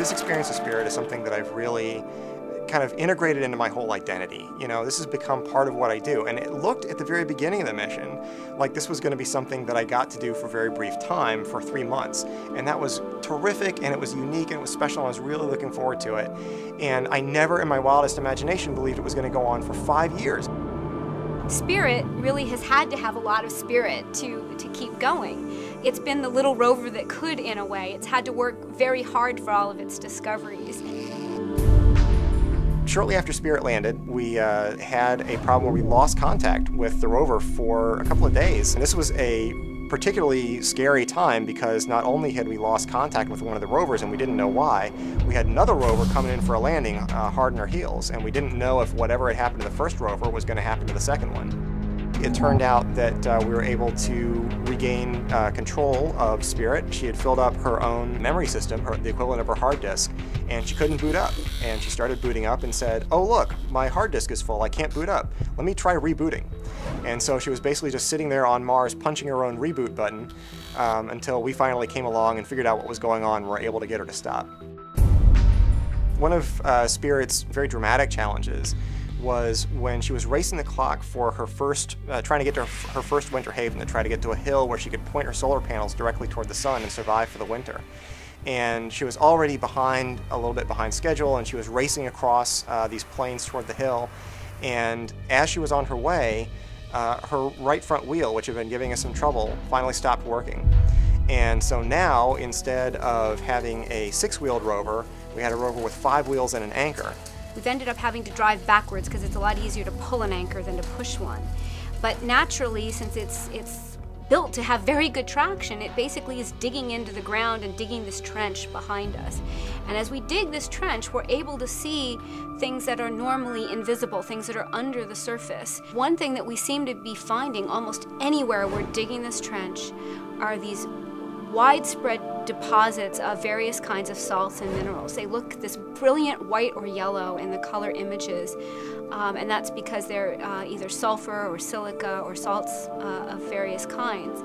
This experience of Spirit is something that I've really kind of integrated into my whole identity. You know, this has become part of what I do. And it looked at the very beginning of the mission like this was going to be something that I got to do for a very brief time, for 3 months. And that was terrific, and it was unique, and it was special, and I was really looking forward to it. And I never in my wildest imagination believed it was going to go on for 5 years. Spirit really has had to have a lot of spirit to keep going. It's been the little rover that could, in a way. It's had to work very hard for all of its discoveries. Shortly after Spirit landed, we had a problem where we lost contact with the rover for a couple of days. And this was a particularly scary time because not only had we lost contact with one of the rovers and we didn't know why, we had another rover coming in for a landing hard on our heels, and we didn't know if whatever had happened to the first rover was going to happen to the second one. It turned out that we were able to regain control of Spirit. She had filled up her own memory system, the equivalent of her hard disk, and she couldn't boot up. And she started booting up and said, "Oh look, my hard disk is full, I can't boot up. Let me try rebooting." And so she was basically just sitting there on Mars punching her own reboot button until we finally came along and figured out what was going on and were able to get her to stop. One of Spirit's very dramatic challenges was when she was racing the clock for her first, trying to get to her first winter haven, to try to get to a hill where she could point her solar panels directly toward the sun and survive for the winter. And she was already behind, a little bit behind schedule, and she was racing across these plains toward the hill. And as she was on her way, her right front wheel, which had been giving us some trouble, finally stopped working. And so now, instead of having a 6-wheeled rover, we had a rover with 5 wheels and an anchor. We've ended up having to drive backwards because it's a lot easier to pull an anchor than to push one. But naturally, since it's built to have very good traction, it basically is digging into the ground and digging this trench behind us. And as we dig this trench, we're able to see things that are normally invisible, things that are under the surface. One thing that we seem to be finding almost anywhere we're digging this trench are these widespread deposits of various kinds of salts and minerals. They look this brilliant white or yellow in the color images, and that's because they're either sulfur or silica or salts of various kinds.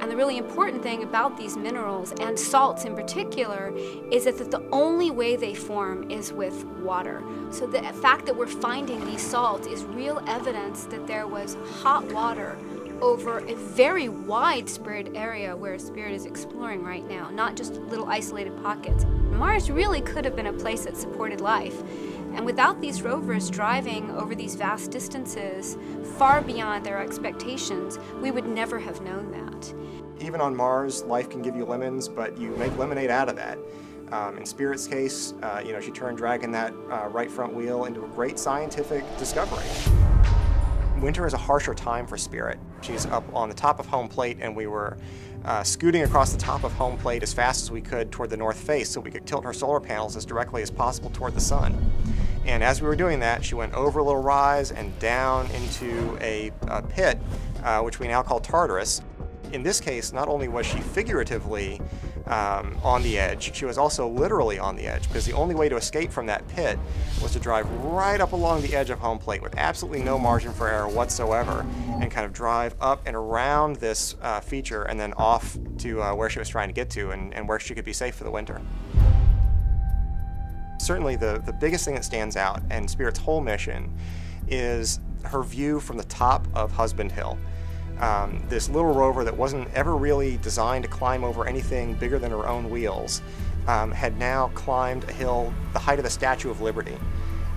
And the really important thing about these minerals, and salts in particular, is that the only way they form is with water. So the fact that we're finding these salts is real evidence that there was hot water over a very widespread area where Spirit is exploring right now, not just little isolated pockets. Mars really could have been a place that supported life. And without these rovers driving over these vast distances, far beyond their expectations, we would never have known that. Even on Mars, life can give you lemons, but you make lemonade out of that. In Spirit's case, you know, she turned dragging that right front wheel into a great scientific discovery. Winter is a harsher time for Spirit. She's up on the top of home plate, and we were scooting across the top of home plate as fast as we could toward the north face so we could tilt her solar panels as directly as possible toward the sun. And as we were doing that, she went over a little rise and down into a pit, which we now call Tartarus. In this case, not only was she figuratively on the edge, she was also literally on the edge, because the only way to escape from that pit was to drive right up along the edge of home plate with absolutely no margin for error whatsoever, and kind of drive up and around this feature and then off to where she was trying to get to, and where she could be safe for the winter. Certainly the biggest thing that stands out in Spirit's whole mission is her view from the top of Husband Hill. This little rover that wasn't ever really designed to climb over anything bigger than her own wheels had now climbed a hill the height of the Statue of Liberty,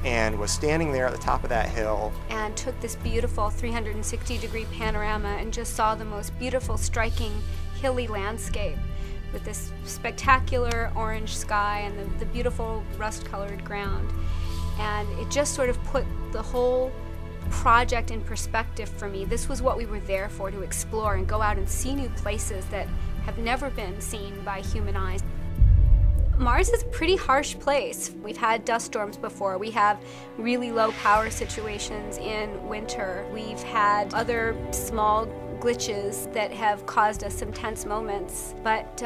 and was standing there at the top of that hill. And took this beautiful 360-degree panorama and just saw the most beautiful, striking, hilly landscape with this spectacular orange sky and the beautiful rust-colored ground. And it just sort of put the whole project in perspective for me. This was what we were there for, to explore and go out and see new places that have never been seen by human eyes. Mars is a pretty harsh place. We've had dust storms before. We have really low power situations in winter. We've had other small glitches that have caused us some tense moments. But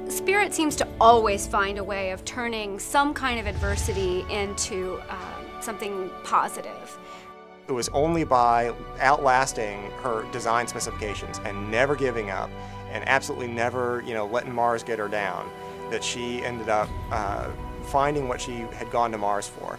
Spirit seems to always find a way of turning some kind of adversity into something positive. It was only by outlasting her design specifications and never giving up and absolutely never, letting Mars get her down, that she ended up finding what she had gone to Mars for.